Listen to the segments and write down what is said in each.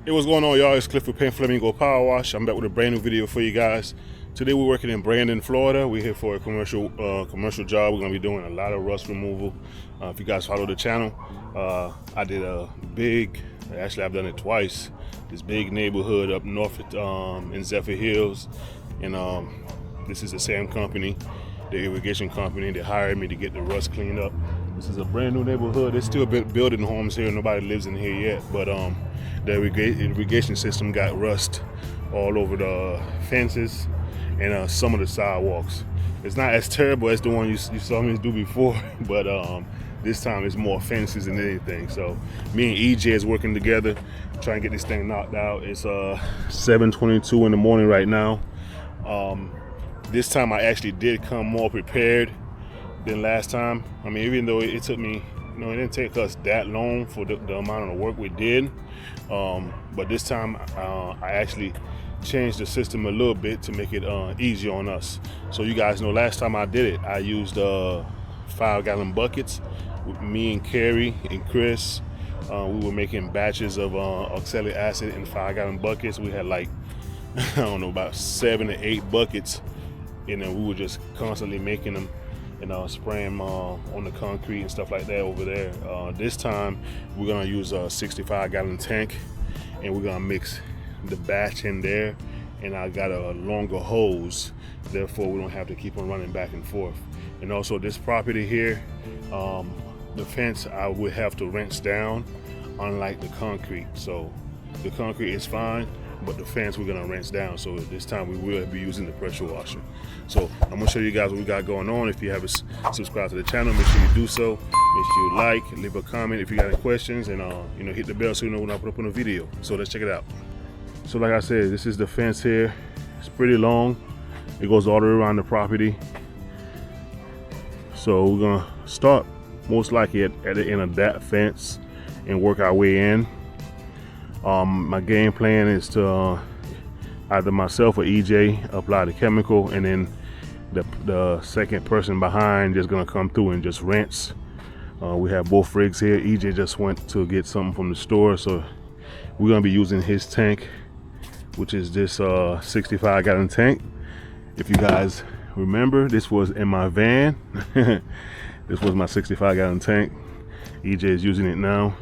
Hey, what's going on, y'all? It's Cliff with Paint Flamingo Power Wash. I'm back with a brand new video for you guys. Today we're working in Brandon, Florida. We're here for a commercial job. We're gonna be doing a lot of rust removal. If you guys follow the channel, I did a big, actually I've done it twice, this big neighborhood up north in Zephyr Hills. And this is the same company, the irrigation company, that hired me to get the rust cleaned up. This is a brand new neighborhood. There's still building homes here. Nobody lives in here yet, but the irrigation system got rust all over the fences and some of the sidewalks. It's not as terrible as the one you saw me do before, but this time it's more fences than anything. So me and EJ is working together, trying to get this thing knocked out. It's 7:22 in the morning right now. This time I actually did come more prepared than last time. I mean, even though it took me, it didn't take us that long for the amount of work we did. But this time I actually changed the system a little bit to make it easier on us. So you guys know last time I did it, I used 5-gallon buckets with me and Carrie and Chris. We were making batches of oxalic acid in 5-gallon buckets. We had like, I don't know, about 7 to 8 buckets, and then we were just constantly making them and spraying them on the concrete and stuff like that over there. This time we're gonna use a 65-gallon tank, and we're gonna mix the batch in there, and I got a longer hose, therefore we don't have to keep on running back and forth. And also this property here, the fence I would have to rinse down, unlike the concrete. So the concrete is fine, but the fence we're gonna rinse down. So this time we will be using the pressure washer. So I'm gonna show you guys what we got going on. If you haven't subscribed to the channel, make sure you do so. Make sure you like, leave a comment if you got any questions, and hit the bell so you know when I put up on a video. So let's check it out. So like I said, this is the fence here. It's pretty long. It goes all the way around the property. So we're gonna start most likely at the end of that fence and work our way in. My game plan is to either myself or EJ apply the chemical, and then the second person behind just gonna come through and just rinse. We have both rigs here. EJ just went to get something from the store, so we're gonna be using his tank, which is this 65-gallon tank. If you guys remember, this was in my van. This was my 65-gallon tank. EJ is using it now.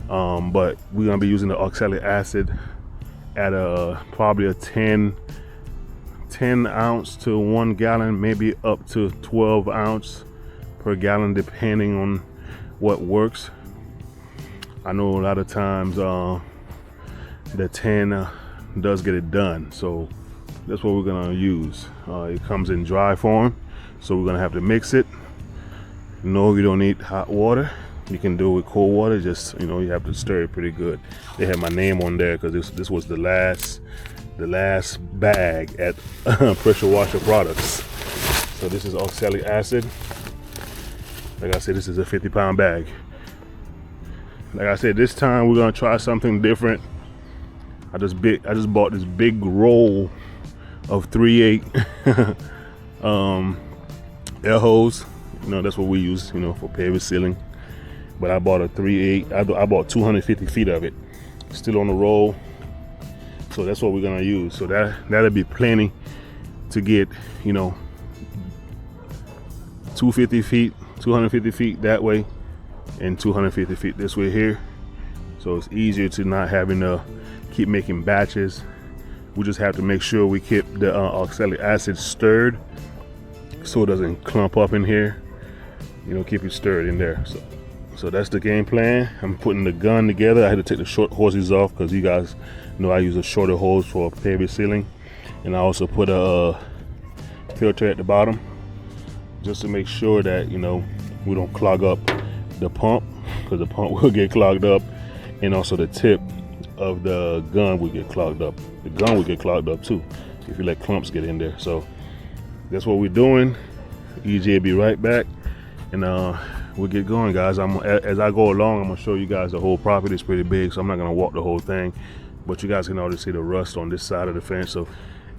But we're gonna be using the oxalic acid at probably a 10 ounce to 1 gallon, maybe up to 12 ounce per gallon, depending on what works. I know a lot of times the 10 does get it done, so that's what we're gonna use. It comes in dry form, so we're gonna have to mix it. No, you don't need hot water. You can do it with cold water. Just you have to stir it pretty good. They have my name on there because this was the last bag at Pressure Washer Products. So this is oxalic acid. Like I said, this is a 50-pound bag. Like I said, this time we're gonna try something different. I just bought this big roll of 3/8 air hose. That's what we use, for pavement sealing. But I bought a 3/8. I bought 250 feet of it, still on the roll. So that's what we're gonna use. So that'll be plenty to get 250 feet, 250 feet that way, and 250 feet this way here. So it's easier to not having to keep making batches. We just have to make sure we keep the oxalic acid stirred so it doesn't clump up in here. Keep it stirred in there. So that's the game plan. I'm putting the gun together. I had to take the short hoses off because you guys know I use a shorter hose for pavement sealing, and I also put a filter at the bottom just to make sure that we don't clog up the pump, because the pump will get clogged up, and also the tip of the gun will get clogged up. The gun will get clogged up too if you let clumps get in there. So that's what we're doing. EJ will be right back, and we'll get going, guys. As I go along, I'm gonna show you guys the whole property. It's pretty big, so I'm not gonna walk the whole thing, but you guys can already see the rust on this side of the fence. So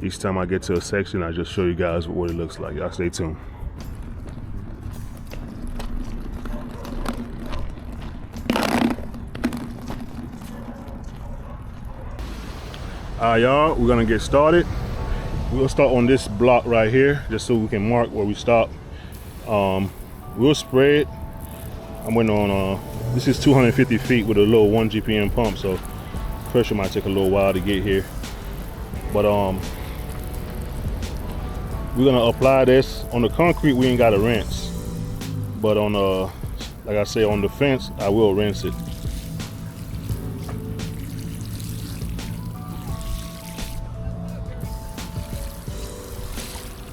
each time I get to a section, I just show you guys what it looks like. Y'all stay tuned. Alright, y'all, we're gonna get started. We'll start on this block right here, just so we can mark where we stop. We'll spray it. I'm waiting on, this is 250 feet with a little 1 GPM pump, so pressure might take a little while to get here. But we're gonna apply this. On the concrete, we ain't gotta rinse. But on, like I say, on the fence, I will rinse it.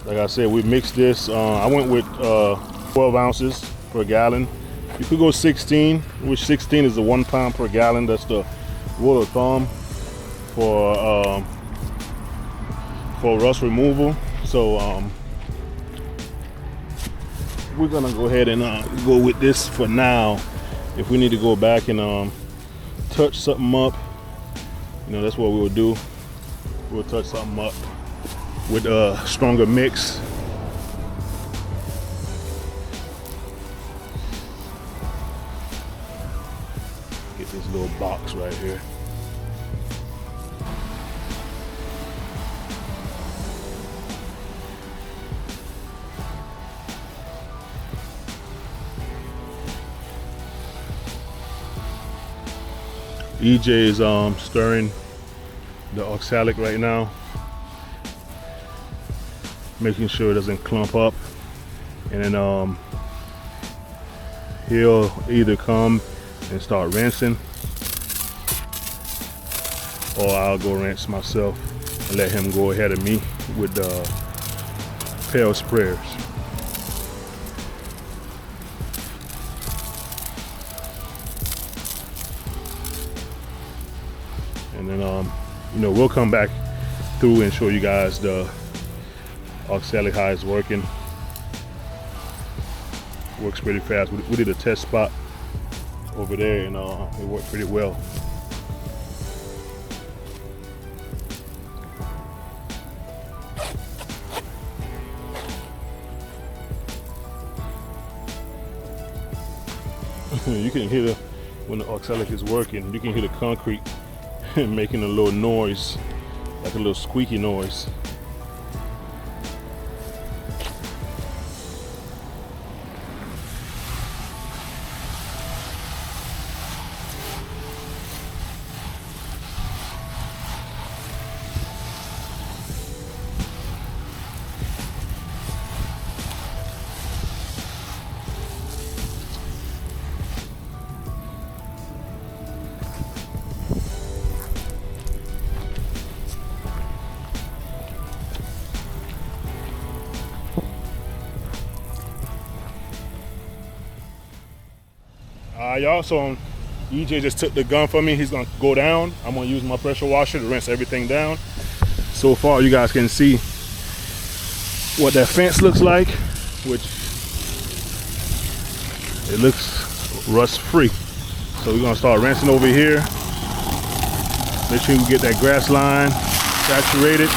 Like I said, we mixed this. I went with 12 ounces per gallon. You could go 16, which 16 is the 1 pound per gallon. That's the rule of thumb for rust removal. So we're gonna go ahead and go with this for now. If we need to go back and touch something up, you know, that's what we'll do. We'll touch something up with a stronger mix. Get this little box right here. EJ is stirring the oxalic right now, making sure it doesn't clump up, and then he'll either come and start rinsing, or I'll go rinse myself and let him go ahead of me with the pail sprayers. And then you know, we'll come back through and show you guys the oxalic how it's working. Works pretty fast. We did a test spot over there, and it worked pretty well. You can hear when the oxalic is working. You can hear the concrete making a little noise, like a little squeaky noise. Y'all, so EJ just took the gun from me. He's gonna go down. I'm gonna use my pressure washer to rinse everything down. So far, you guys can see what that fence looks like, which it looks rust free. So we're gonna start rinsing over here. Make sure we get that grass line saturated.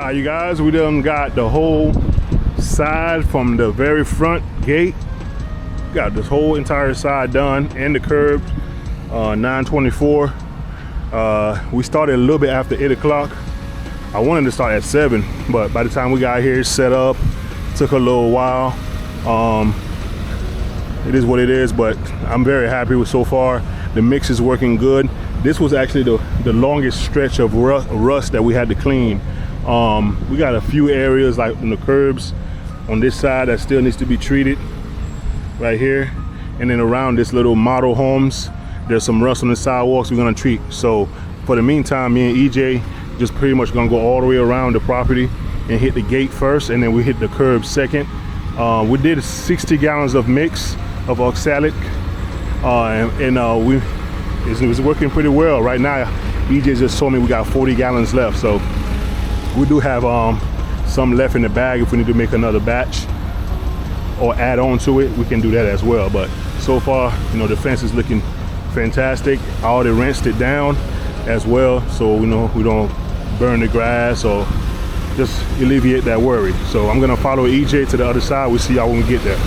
You guys, we done got the whole side from the very front gate. Got this whole entire side done and the curb. 9:24. We started a little bit after 8 o'clock. I wanted to start at 7, but by the time we got here set up, took a little while. It is what it is, but I'm very happy with so far. The mix is working good. This was actually the longest stretch of rust that we had to clean. We got a few areas like in the curbs on this side that still needs to be treated right here, and then around this little model homes there's some rust on the sidewalks we're gonna treat. So for the meantime, me and EJ just pretty much gonna go all the way around the property and hit the gate first, and then we hit the curb second. We did 60 gallons of mix of Oxalic, and it was working pretty well. Right now EJ just told me we got 40 gallons left, so we do have some left in the bag. If we need to make another batch or add on to it, we can do that as well. But so far, you know, the fence is looking fantastic. I already rinsed it down as well, so we know we don't burn the grass or just alleviate that worry. So I'm gonna follow EJ to the other side. We'll see y'all when we get there.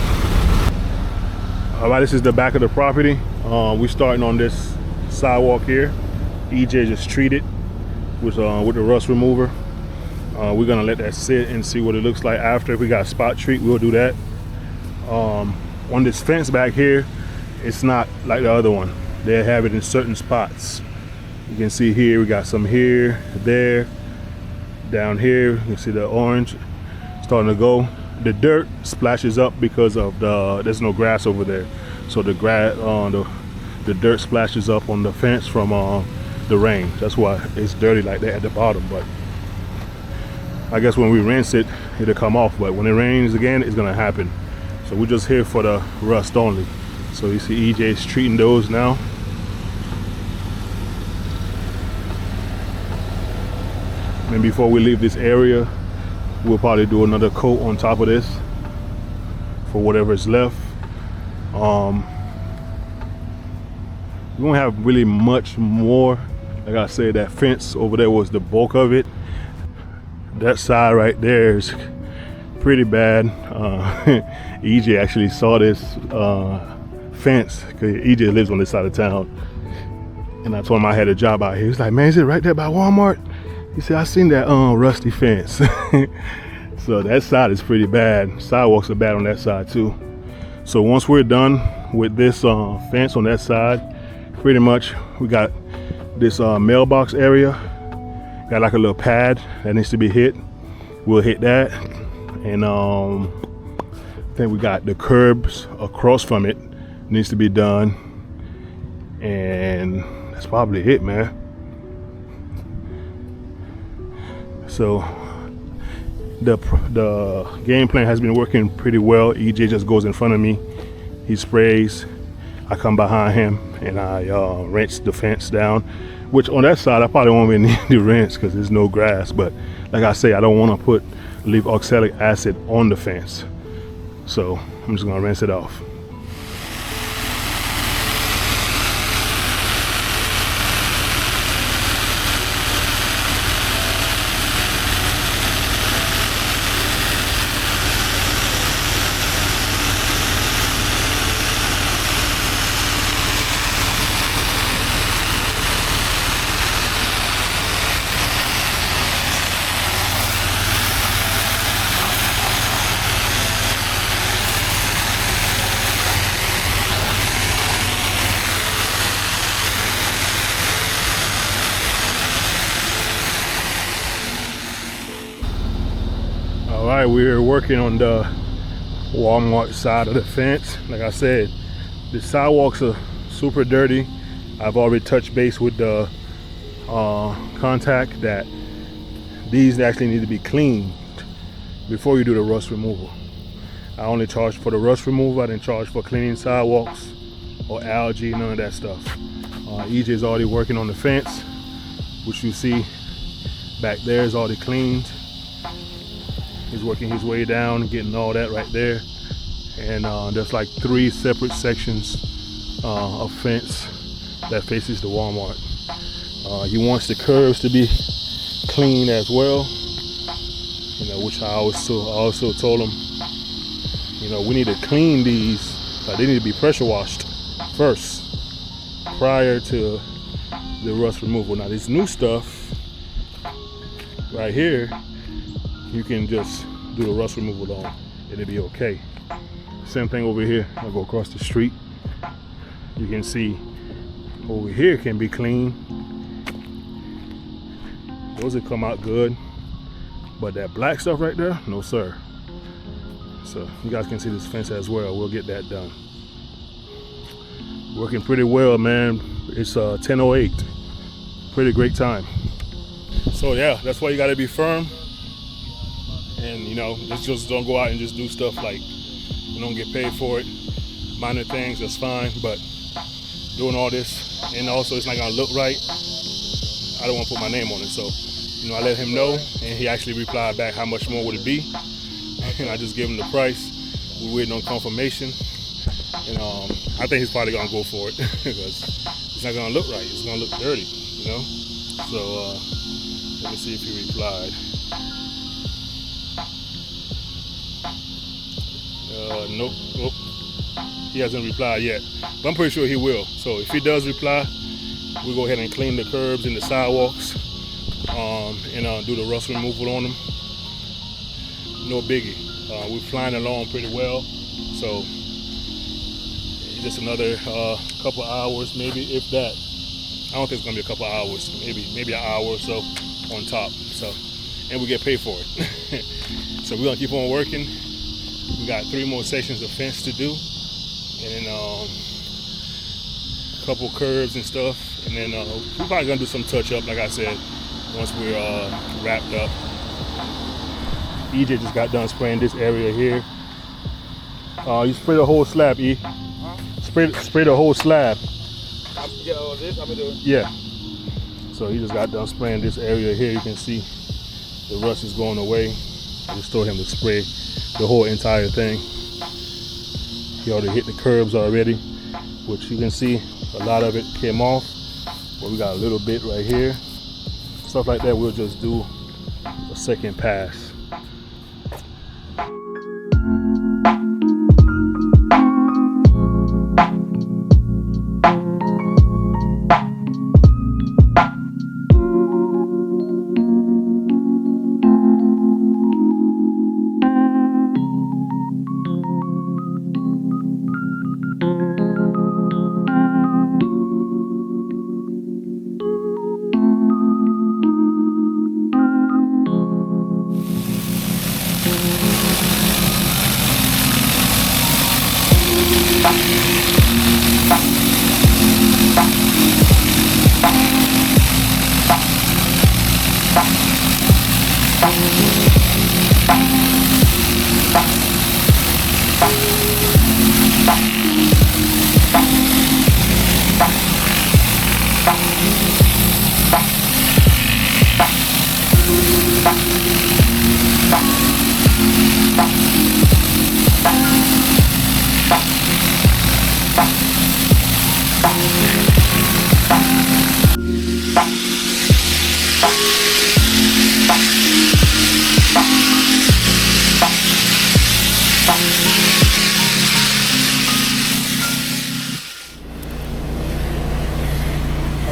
All right, this is the back of the property. We're starting on this sidewalk here. EJ just treated with the rust remover. We're gonna let that sit and see what it looks like after. If we got spot treat, we'll do that. On this fence back here, it's not like the other one. They have it in certain spots. You can see here, we got some here, there, down here. You can see the orange starting to go. The dirt splashes up because of there's no grass over there. So the grass, the dirt splashes up on the fence from the rain. That's why it's dirty like that at the bottom. But I guess when we rinse it, it'll come off. But when it rains again, it's gonna happen. So we're just here for the rust only. So you see EJ's treating those now. And before we leave this area, we'll probably do another coat on top of this for whatever is left. We don't have really much more. Like I said, that fence over there was the bulk of it. That side right there is pretty bad. EJ actually saw this fence because EJ lives on this side of town, and I told him I had a job out here. He's like, man, is it right there by Walmart? He said, I seen that rusty fence. So that side is pretty bad. Sidewalks are bad on that side too. So once we're done with this fence on that side, pretty much we got this mailbox area. Got like a little pad that needs to be hit. We'll hit that. And then we got the curbs across from it needs to be done. And that's probably it, man. So the game plan has been working pretty well. EJ just goes in front of me, he sprays, I come behind him, and I rinse the fence down, which on that side I probably won't even need to rinse because there's no grass. But like I say, I don't want to leave oxalic acid on the fence, so I'm just gonna rinse it off. All right, we're working on the Walmart side of the fence. Like I said, the sidewalks are super dirty. I've already touched base with the contact that these actually need to be cleaned before you do the rust removal. I only charge for the rust removal. I didn't charge for cleaning sidewalks or algae, none of that stuff. EJ is already working on the fence, which you see back there is already cleaned. He's working his way down, getting all that right there. And there's like 3 separate sections of fence that faces the Walmart. He wants the curves to be clean as well. You know, which I also told him, you know, we need to clean these. They need to be pressure washed first prior to the rust removal. Now this new stuff right here, you can just do the rust removal on. It'll be okay. Same thing over here. I'll go across the street. You can see over here can be clean. Those will come out good. But that black stuff right there, no sir. So you guys can see this fence as well. We'll get that done. Working pretty well, man. It's 10:08. Pretty great time. So yeah, that's why you gotta be firm. And you know, just don't go out and just do stuff like you don't get paid for it. Minor things, that's fine. But doing all this, and also it's not gonna look right. I don't want to put my name on it, so you know, I let him know, and he actually replied back, how much more would it be? And I just gave him the price. We're waiting on confirmation, and I think he's probably gonna go for it because it's not gonna look right. It's gonna look dirty, you know. So let me see if he replied. Nope. He hasn't replied yet, but I'm pretty sure he will. So if he does reply, we'll go ahead and clean the curbs and the sidewalks, and do the rust removal on them. No biggie. We're flying along pretty well, so just another couple hours, maybe, if that. I don't think it's gonna be a couple hours, maybe an hour or so on top. So, and we get paid for it. So we're gonna keep on working. We got 3 more sections of fence to do, and then a couple curbs and stuff, and then we're probably gonna do some touch up, like I said, once we're wrapped up. EJ just got done spraying this area here. You spray the whole slab, E. Huh? Spray the whole slab. Yeah, this I'm gonna do. Yeah. So he just got done spraying this area here. You can see the rust is going away. I just told him to spray the whole entire thing. He already hit the curbs already, which you can see a lot of it came off, but we got a little bit right here. Stuff like that, we'll just do a second pass.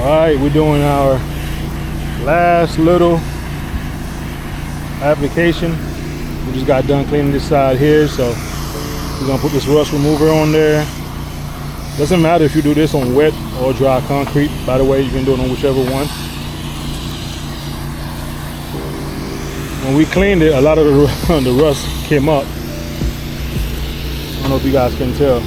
Alright, we're doing our last little application. We just got done cleaning this side here, so we're gonna put this rust remover on there. Doesn't matter if you do this on wet or dry concrete. By the way, you can do it on whichever one. When we cleaned it, a lot of the rust came up. I don't know if you guys can tell.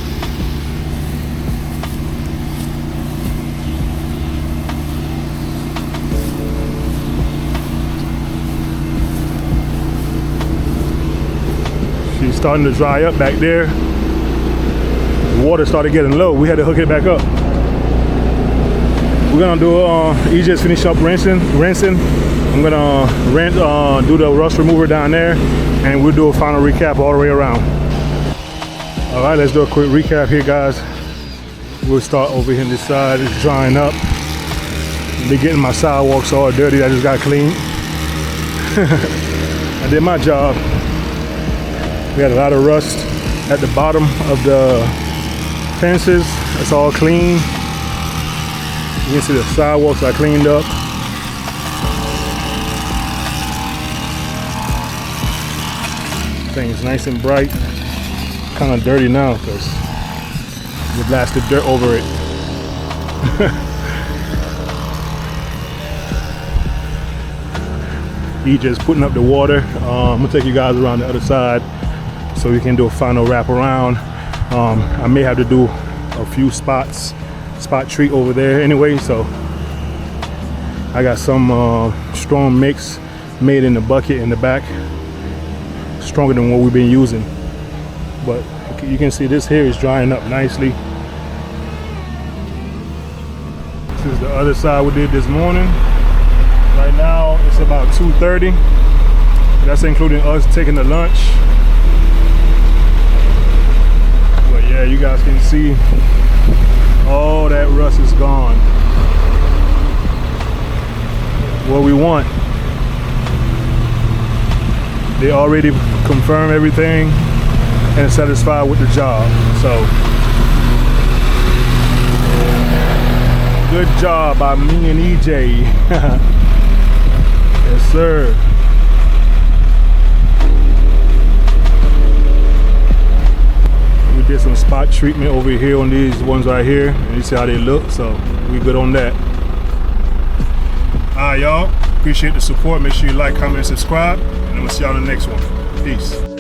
She's starting to dry up back there. The water started getting low. We had to hook it back up. We're gonna do EJ's finish up rinsing. I'm gonna do the rust remover down there, and we'll do a final recap all the way around. All right, let's do a quick recap here, guys. We'll start over here on this side. It's drying up. Be getting my sidewalks all dirty. I just got clean. I did my job. We had a lot of rust at the bottom of the fences. It's all clean. You can see the sidewalks I cleaned up. Thing's nice and bright. Kind of dirty now because we blasted dirt over it. He just putting up the water. I'm gonna take you guys around the other side so we can do a final wrap around. I may have to do a few spot treat over there anyway, so I got some strong mix made in the bucket in the back, stronger than what we've been using, but you can see this here is drying up nicely. This is the other side we did this morning. Right now it's about 2:30. That's including us taking the lunch. But yeah, you guys can see all that rust is gone. What we want. They already confirmed everything and satisfied with the job. So good job by me and EJ. Yes, sir. We did some spot treatment over here on these ones right here, and you see how they look, so we good on that. All right, y'all. Appreciate the support. Make sure you like, comment, and subscribe, and I'm gonna see y'all in the next one. Peace.